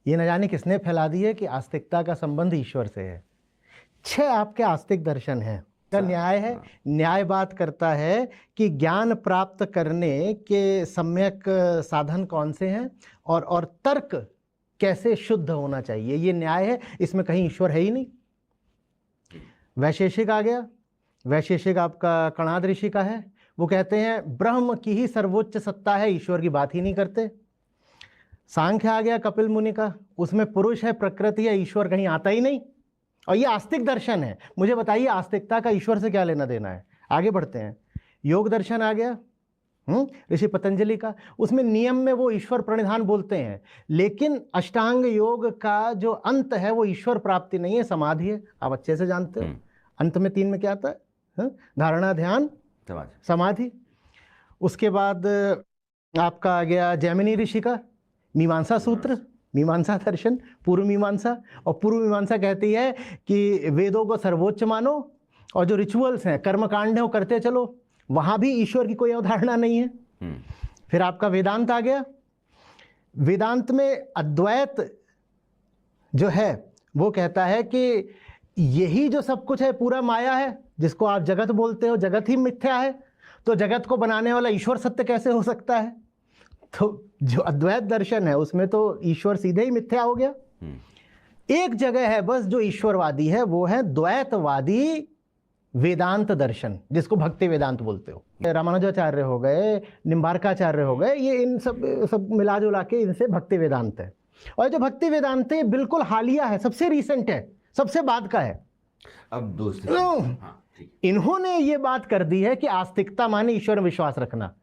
ये न जाने किसने फैला दी है कि आस्तिकता का संबंध ईश्वर से है। 6 आपके आस्तिक दर्शन हैं। का न्याय है, न्याय बात करता है कि ज्ञान प्राप्त करने के सम्यक साधन कौन से हैं और तर्क कैसे शुद्ध होना चाहिए, ये न्याय है। इसमें कहीं ईश्वर है ही नहीं। वैशेषिक आ गया, वैशेषिक आपका कणाद ऋषि का है। वो कहते हैं ब्रह्म की ही सर्वोच्च सत्ता है, ईश्वर की बात ही नहीं करते। सांख्य आ गया कपिल मुनि का, उसमें पुरुष है, प्रकृति है, ईश्वर कहीं आता ही नहीं। और ये आस्तिक दर्शन है। मुझे बताइए आस्तिकता का ईश्वर से क्या लेना देना है। आगे बढ़ते हैं। योग दर्शन आ गया ऋषि पतंजलि का, उसमें नियम में वो ईश्वर प्रणिधान बोलते हैं, लेकिन अष्टांग योग का जो अंत है वो ईश्वर प्राप्ति नहीं है, समाधि है। आप अच्छे से जानते हो अंत में 3 में क्या आता है, धारणा, ध्यान, समाधि। उसके बाद आपका आ गया जैमिनी ऋषि का मीमांसा सूत्र, मीमांसा दर्शन, पूर्व मीमांसा। और पूर्व मीमांसा कहती है कि वेदों को सर्वोच्च मानो और जो रिचुअल्स हैं, कर्मकांड है, वो करते चलो, वहां भी ईश्वर की कोई अवधारणा नहीं है। फिर आपका वेदांत आ गया। वेदांत में अद्वैत जो है वो कहता है कि यही जो सब कुछ है पूरा माया है, जिसको आप जगत बोलते हो, जगत ही मिथ्या है, तो जगत को बनाने वाला ईश्वर सत्य कैसे हो सकता है। तो जो अद्वैत दर्शन है उसमें तो ईश्वर सीधे ही मिथ्या हो गया। एक जगह है बस जो ईश्वरवादी है, वो है द्वैतवादी वेदांत दर्शन, जिसको भक्ति वेदांत बोलते हो। रामानुजाचार्य हो गए, निम्बार्काचार्य हो गए, ये इन सब मिला जुला के इनसे भक्ति वेदांत है। और जो भक्ति वेदांत है बिल्कुल हालिया है, सबसे रीसेंट है, सबसे बाद का है। अब दोस्त इन्होंने ये बात कर दी है कि आस्तिकता माने ईश्वर में विश्वास रखना,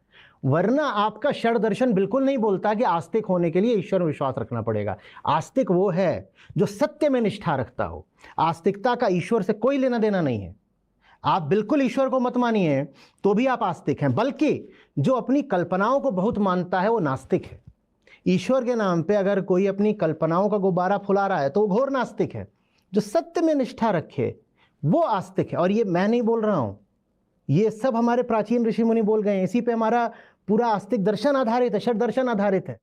वरना आपका षड दर्शन बिल्कुल नहीं बोलता कि आस्तिक होने के लिए ईश्वर में विश्वास रखना पड़ेगा। आस्तिक वो है जो सत्य में निष्ठा रखता हो। आस्तिकता का ईश्वर से कोई लेना देना नहीं है। आप बिल्कुल ईश्वर को मत मानिए तो भी आप आस्तिक हैं, बल्कि जो अपनी कल्पनाओं को बहुत मानता है वो नास्तिक है। ईश्वर के नाम पे अगर कोई अपनी कल्पनाओं का गुब्बारा फुला रहा है तो वो घोर नास्तिक है। जो सत्य में निष्ठा रखे वो आस्तिक है। और ये मैं नहीं बोल रहा हूं, ये सब हमारे प्राचीन ऋषि मुनि बोल गए हैं। इसी पे हमारा पूरा आस्तिक दर्शन आधारित है, षड दर्शन आधारित है।